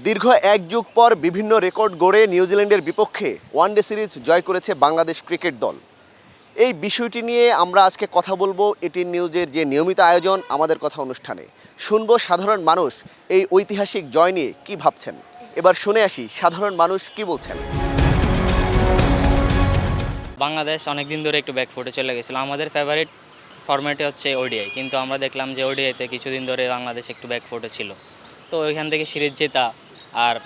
দীর্ঘ এক যুগ পর বিভিন্ন রেকর্ড গড়ে নিউজিল্যান্ডের বিপক্ষে ওয়ানডে সিরিজ জয় করেছে বাংলাদেশ ক্রিকেট দল। এই বিষয়টি নিয়ে আমরা আজকে কথা বলবো এটিএন নিউজের যে নিয়মিত আয়োজন আমাদের কথা অনুষ্ঠানে। শুনবো সাধারণ মানুষ এই ঐতিহাসিক জয় নিয়ে কী ভাবছেন। এবার শুনে আসি সাধারণ মানুষ কি বলছেন। বাংলাদেশ অনেকদিন ধরে একটু ব্যাকফুটে চলে গেছিলো। আমাদের ফেভারিট ফরম্যাটে হচ্ছে ওডিআই, কিন্তু আমরা দেখলাম যে ওডিআইতে কিছুদিন ধরে বাংলাদেশ একটু ব্যাকফুটে ছিল। তো ওইখান থেকে সিরিজ জেতা, আর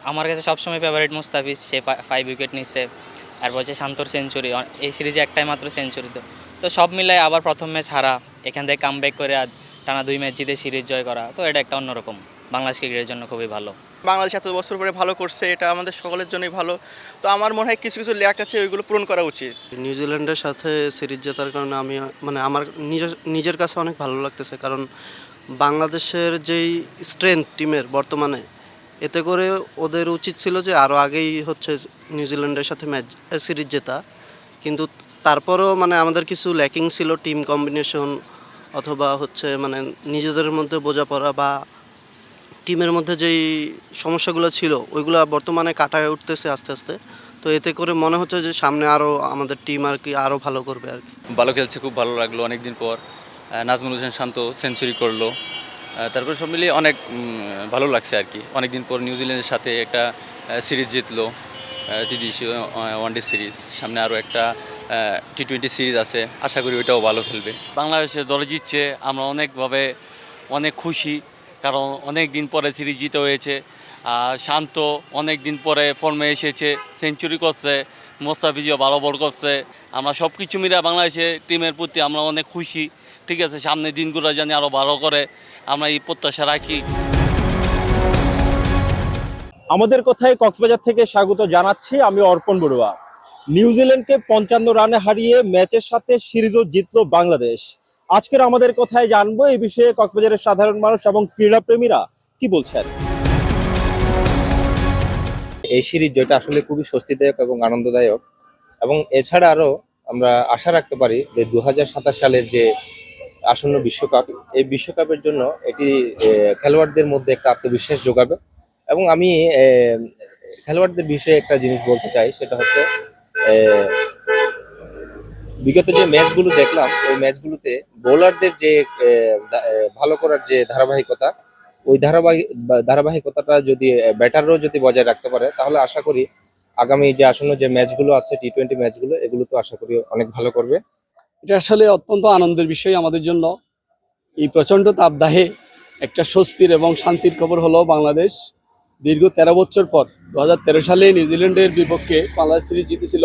আমার কাছে সবসময় ফেভারিট মুস্তাফিজ, সে 5 উইকেট নিচ্ছে। এরপর হচ্ছে শান্তর সেঞ্চুরি, এই সিরিজে একটাই মাত্র সেঞ্চুরি। তো সব মিলাই আবার প্রথম ম্যাচ হারা, এখান থেকে কামব্যাক করে টানা 2 ম্যাচ জিতে সিরিজ জয় করা, তো এটা একটা অন্যরকম, বাংলাদেশ ক্রিকেটের জন্য খুবই ভালো। বাংলাদেশ এত বছর পরে ভালো করছে, এটা আমাদের সকলের জন্যই ভালো। তো আমার মনে হয় কিছু কিছু ল্যাক আছে, ওইগুলো পূরণ করা উচিত। নিউজিল্যান্ডের সাথে সিরিজ জেতার কারণে আমি আমার নিজের কাছে অনেক ভালো লাগতেছে, কারণ বাংলাদেশের যেই স্ট্রেংথ টিমের বর্তমানে, এতে করে ওদের উচিত ছিল যে আরও আগেই হচ্ছে নিউজিল্যান্ডের সাথে সিরিজ জেতা। কিন্তু তারপরও আমাদের কিছু ল্যাকিং ছিল, টিম কম্বিনেশন অথবা হচ্ছে নিজেদের মধ্যে বোঝাপড়া বা টিমের মধ্যে যেই সমস্যাগুলো ছিল ওইগুলো বর্তমানে কাটায় উঠতেছে আস্তে আস্তে। তো এতে করে মনে হচ্ছে যে সামনে আরও আমাদের টিম আরও ভালো করবে আর কি। ভালো খেলছে, খুব ভালো লাগলো। অনেকদিন পর নাজমুল হোসেন শান্ত সেঞ্চুরি করলো, তারপর সব মিলিয়ে অনেক ভালো লাগছে আর কি। অনেকদিন পর নিউজিল্যান্ডের সাথে একটা সিরিজ জিতলো, ত্রিদেশীয় ওয়ানডে সিরিজ। সামনে আরও একটা টি20 সিরিজ আছে, আশা করি ওইটাও ভালো খেলবে। বাংলাদেশের দল জিতছে, আমরা অনেক খুশি, কারণ অনেক দিন পরে সিরিজ জিতে হয়েছে। শান্ত অনেক দিন পরে ফর্মে এসেছে, সেঞ্চুরি করছে, মোস্তাফিজও ভালো বল করছে। আমরা সব কিছু মিলে বাংলাদেশের টিমের প্রতি আমরা অনেক খুশি। ঠিক আছে, সামনের দিনগুলো জানি আরও ভালো করে, আমরা এই প্রত্যাশা রাখি। আমাদের কথায় কক্সবাজার থেকে স্বাগত জানাচ্ছি, আমি অর্পণ বড়ুয়া। নিউজিল্যান্ডকে 55 রানে হারিয়ে ম্যাচের সাথে সিরিজও জিতলো বাংলাদেশ। আজকের আমাদের কথায় জানবো এই বিষয়ে কক্সবাজারের সাধারণ মানুষ এবং ক্রীড়াপ্রেমীরা কি বলছেন। এই সিরিজ যেটা আসলে খুবই স্বস্তিদায়ক এবং আনন্দদায়ক, এবং এছাড়া আরও আমরা আশা রাখতে পারি যে 2027 সালের যে আসন্ন বিশ্বকাপ, এই বিশ্বকাপের জন্য এটি খেলোয়াড়দের মধ্যে একটা আত্মবিশ্বাস যোগাবে। এবং আমি খেলোয়াড়দের বিষয়ে একটা জিনিস বলতে চাই, সেটা হচ্ছে বিগত যে ম্যাচগুলো দেখলাম, ওই ম্যাচগুলোতে বোলারদের যে ভালো করার যে ধারাবাহিকতা, ওই ধারাবাহিকতাটা যদি ব্যাটাররাও যদি বজায় রাখতে পারে, তাহলে আশা করি আগামী যে আসন্ন যে ম্যাচগুলো আছে, টি20 ম্যাচগুলো, এগুলো তো আশা করি অনেক ভালো করবে। এটা আসলে অত্যন্ত আনন্দের বিষয় আমাদের জন্য। এই প্রচণ্ড তাপদাহে একটা স্বস্তির এবং শান্তির খবর হলো, বাংলাদেশ দীর্ঘ 13 বছর পর 2013 সালে নিউজিল্যান্ডের বিপক্ষে বাংলাদেশ সিরিজ জিতেছিল।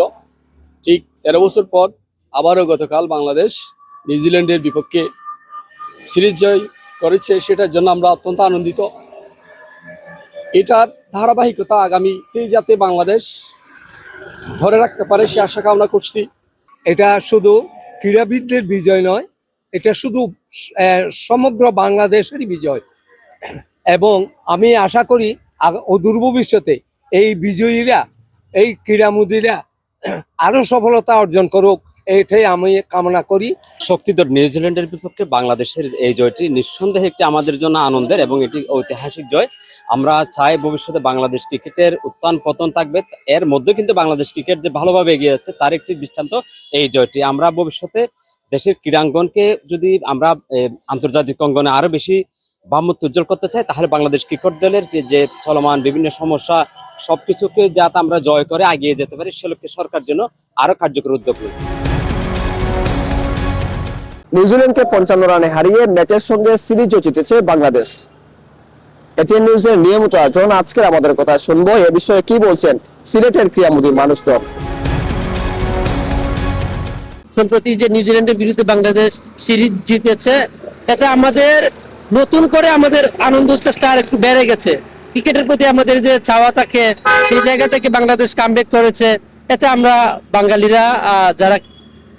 ঠিক 13 বছর পর আবারও গতকাল বাংলাদেশ নিউজিল্যান্ডের বিপক্ষে সিরিজ জয় করেছে, সেটার জন্য আমরা অত্যন্ত আনন্দিত। এটার ধারাবাহিকতা আগামীতে যাতে বাংলাদেশ ধরে রাখতে পারে, সে আশা কামনা করছি। এটা শুধু ক্রীড়াবিদদের বিজয় নয়, এটা শুধু সমগ্র বাংলাদেশেরই বিজয়, এবং আমি আশা করি অদূর ভবিষ্যতে এই বিজয়ীরা, এই ক্রীড়ামোদীরা আরো সফলতা অর্জন করুক, এটাই আমি কামনা করি। শক্তিধর নিউজিল্যান্ডের বিপক্ষে বাংলাদেশের এই জয়টি নিঃসন্দেহে একটি আমাদের জন্য আনন্দের এবং এটি ঐতিহাসিক জয়। আমরা চাই ভবিষ্যতে বাংলাদেশ ক্রিকেটের উত্থান পতন থাকবে, এর মধ্যে কিন্তু বাংলাদেশ ক্রিকেট যে ভালোভাবে এগিয়ে যাচ্ছে তার একটি দৃষ্টান্ত এই জয়টি। আমরা ভবিষ্যতে দেশের ক্রীড়াঙ্গনকে যদি আমরা আন্তর্জাতিক অঙ্গনে আরো বেশি বামুত্ব উজ্জ্বল করতে চাই, তাহলে বাংলাদেশ ক্রিকেট দলের যে চলমান বিভিন্ন সমস্যা সবকিছুকে যাতে আমরা জয় করে এগিয়ে যেতে পারি, সে লক্ষ্যে সরকার জন্য আরো কার্যকর উদ্যোগ নেবে। নিউজিল্যান্ডকে 55 রানে হারিয়ে ম্যাচের সঙ্গে সিরিজও জিতেছে বাংলাদেশ। এটিএন নিউজের নিয়মিত আয়োজন আজকের আমাদের কথা শুনবো। এ বিষয়ে কি বলছেন সিলেটের ক্রীড়ামোদী মানুষজন। সম্প্রতি যে নিউজিল্যান্ডের বিরুদ্ধে বাংলাদেশ সিরিজ জিতেছে, এতে আমাদের নতুন করে আমাদের আনন্দ উচ্ছ্বাসটা আর একটু বেড়ে গেছে। ক্রিকেটের প্রতি আমাদের যে চাওয়া থাকে, সেই জায়গা থেকে বাংলাদেশ কামব্যাক করেছে। এতে আমরা বাঙালিরা যারা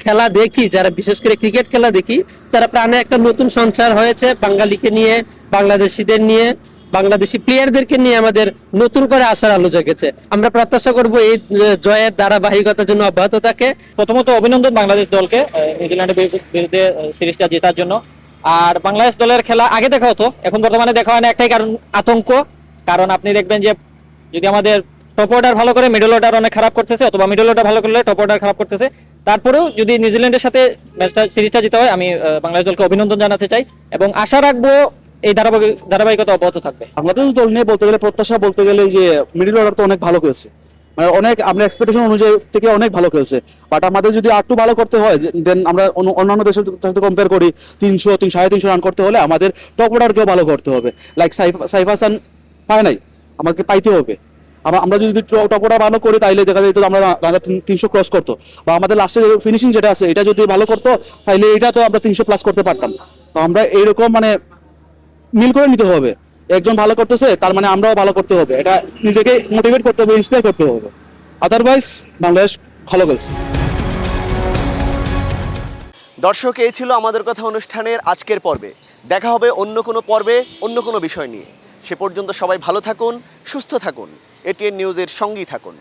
খেলা দেখি, যারা বিশেষ করে ক্রিকেট খেলা দেখি, তারা প্রাণে একটা নতুন সঞ্চার হয়েছে। বাঙালিকে নিয়ে, বাংলাদেশিদের নিয়ে, বাংলাদেশি প্লেয়ারদেরকে নিয়ে আমাদের নতুন করে আশার আলো জেগেছে। আমরা প্রত্যাশা করব এই জয়ের ধারাবাহিকতার জন্য অব্যাহত থাকে। প্রথমত অভিনন্দন বাংলাদেশ দলকে নিউজিল্যান্ডের বিরুদ্ধে সিরিজটা জেতার জন্য। আর বাংলাদেশ দলের খেলা আগে দেখা হতো, এখন বর্তমানে দেখা হয় না, একটাই কারণ আতঙ্ক। কারণ আপনি দেখবেন যে যদি আমাদের টপ অর্ডার ভালো করে মিডল অর্ডার অনেক খারাপ করতেছে, অথবা মিডল অর্ডার ভালো করলে টপ অর্ডার খারাপ করতেছে, তারপরেও যদি নিউজিল্যান্ডের সাথে ম্যাচটা সিরিজটা জিতে হয়, আমি বাংলাদেশ দলকে অভিনন্দন জানাতে চাই এবং আশা রাখবো এই ধারাবাহিকতা অব্যাহত থাকবে। বাংলাদেশ দল নিয়ে বলতে গেলে প্রত্যাশা বলতে গেলে যে মিডল অর্ডার তো অনেক ভালো খেলছে, মানে অনেক আমরা এক্সপেকটেশন অনুযায়ী থেকে অনেক ভালো খেলছে। বাট আমাদের যদি আরটু ভালো করতে হয়, দেন আমরা অন্যান্য দেশের সাথে কম্পেয়ার করি 300 350 রান করতে হলে আমাদের টপ অর্ডারকেও ভালো করতে হবে। লাইক সাইফ হাসান পায় নাই, আমাকে পাইতে হবে। আমরা যদি টপ অর্ডার ভালো করি তাইলে দেখা যেত আমরা 300 ক্রস করতো, বা আমাদের লাস্টে ফিনিশিং যেটা আছে এটা যদি ভালো করতো তাইলে এটা তো আমরা 300 প্লাস করতে পারতাম। তো আমরা এইরকম মানে মিল করে নিতে হবে, একজন ভালো করতেছে তার মানে আমরাও ভালো করতে হবে, এটা নিজেকে মোটিভেট করতে হবে, ইন্সপায়ার করতে হবে। আদারওয়াইজ বাংলাদেশ ভালো খেলছে। দর্শক, এই ছিল আমাদের কথা অনুষ্ঠানের আজকের পর্বে। দেখা হবে অন্য কোনো পর্বে অন্য কোনো বিষয় নিয়ে। সে পর্যন্ত সবাই ভালো থাকুন, সুস্থ থাকুন, এটিএন নিউজের সঙ্গেই থাকুন।